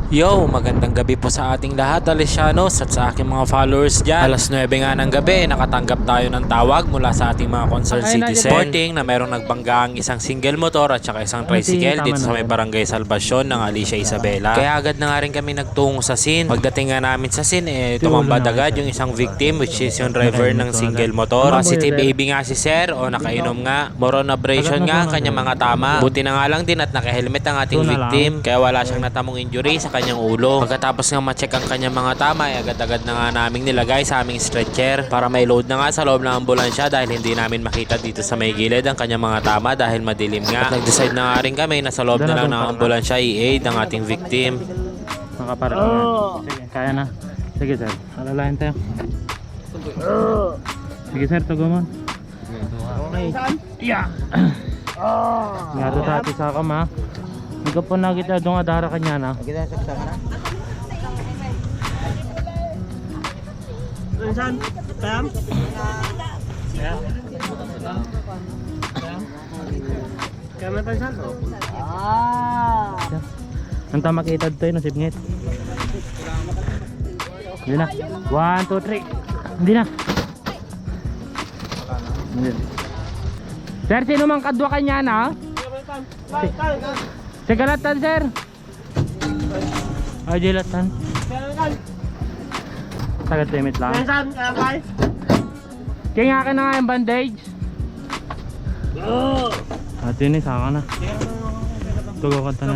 Yo, magandang gabi po sa ating lahat, Alesianos, at sa aking mga followers dyan. Alas 9 nga ng gabi, nakatanggap tayo ng tawag mula sa ating mga concerned citizen reporting na merong nagbangga ang isang single motor at saka isang tricycle dito sa may barangay Salvacion ng Alicia Isabela. Kaya agad na nga rin kami nagtungo sa scene. Pagdating nga namin sa scene, tumambad agad yung isang victim, which is yung driver ng single motor. Positive AB nga si sir o nakainom nga. More on abrasion nga ang kanyang mga tama. Buti na nga lang din at naka-helmet ang ating victim, kaya wala siyang natamong injury sa kanyang ulo. Pagkatapos nga ma-check ang kanyang mga tama, agad-agad na nga naming nilagay sa aming stretcher para may load na nga sa loob ng ambulansya dahil hindi namin makita dito sa may gilid ang kanyang mga tama dahil madilim nga. At nag-decide na nga rin kami na sa loob na lang ng ambulansya i-aid ang ating victim. Makapara ka na. Sige, kaya na. Sige sir, alalayan tayo. Sige sir, tugo mo. Yeah. Nga doon dati sa kama. Hindi ko po nakita doon nga dara kanya na. Kita saksak na. Saan? Tam? Kaya na tayo saan? Ang tama kita doon no sipngit. Hindi na. 1, 2, 3. Hindi na. Hindi. Sir, sino mang kadwa kanya na? Sigaratan sir. Ay, jilatan. Tagat limit lang. Saan? Kaya kay? Kaya nga ka na nga yung bandage. At yun eh, saka na. Tugaw ka na.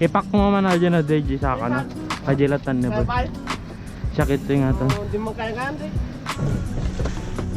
Ipak mo man na dyan na bandage, saka na. Ay, jilatan niya ba? Sakit yun nga to. Hindi mo kaya ka,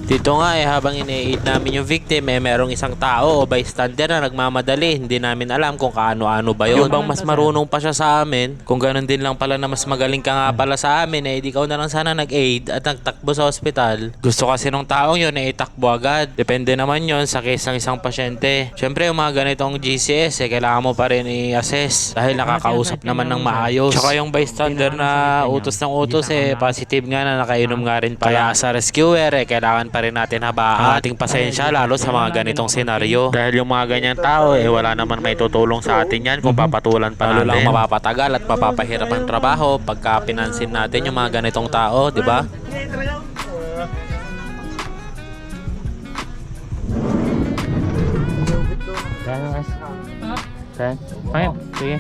Dito nga habang ini-aid namin yung victim merong isang tao o bystander na nagmamadali. Hindi namin alam kung kaano-ano ba yun. Yung bang mas marunong pa siya sa amin, kung ganun din lang pala na mas magaling ka nga pala sa amin, di ka na lang sana nag-aid at nagtakbo sa ospital. Gusto kasi nung taong yun itakbo agad. Depende naman yun sa case ng isang pasyente. Syempre yung mga ganitong GCS kailangan mo pa rin i-assess dahil nakakausap naman ng maayos. Tsaka yung bystander na utos ng utos positive nga na nakainom nga rin pala. Kaya sa rescuer kailangan pa rin natin habaan ating pasensya lalo sa mga ganitong senaryo dahil yung mga ganyang tao wala naman may tutulong sa atin yan kung papatulan pa natin. Lalo lang mapapatagal at mapapahirap ang trabaho pagka pinansin natin yung mga ganitong tao, di ba? Kaya, sige.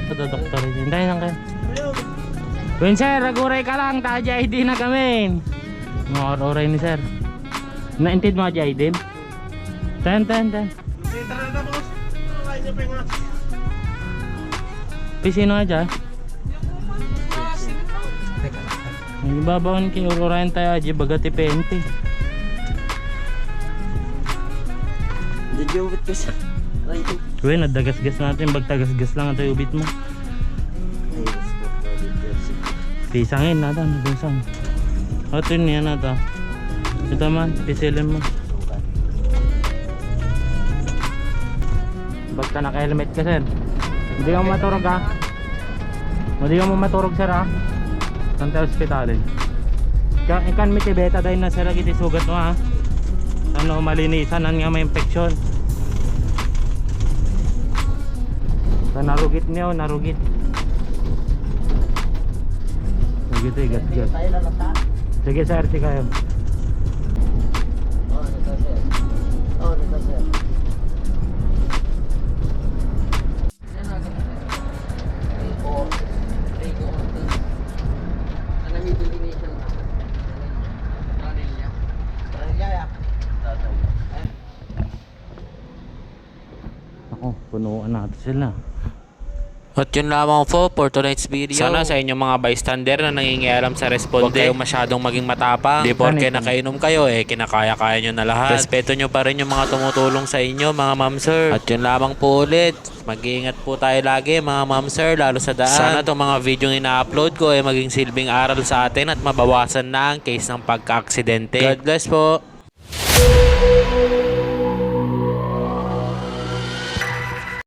Ito doktor, hintayin lang kayo. Win sir, raguray ka lang, taja ID na kami. Mga oray ni sir. Naintid mo dyan, Aidim? Ten. Tara na boss. Kaya niya pa nga. Sino nga dyan? Ibabawan kayo, urayan tayo aja, bagati pente. Diyo ubit ko sa. Kuya, nadagasgas natin, bagtagasgas lang ito ubit mo. Pisangin natin, pisang. Ito yun yan natin. Ito man, pisilin mo. Basta naka-helmet ka sir. Hindi ka mo maturog ha. Hindi ka mo maturog sir ha. Santa Hospital ikan mitibeta dahil na sir agiti sugat mo ha. Ano malinisan nga may infection. Sa narugit niyo, narugit. Nagito gas. Sige sir, si kayo. Ako, punuan natin sila. At yun lamang po for tonight's video. Sana sa inyong mga bystander na nangingialam sa responde, huwag kayong masyadong maging matapang. Di porke nakainom kayo kinakaya-kaya nyo na lahat. Respeto nyo pa rin yung mga tumutulong sa inyo mga ma'am sir. At yun lamang po ulit, mag-iingat po tayo lagi mga ma'am sir, lalo sa daan. Sana itong mga video yung ina-upload ko maging silbing aral sa atin at mabawasan na ang case ng pagka-aksidente. God bless po.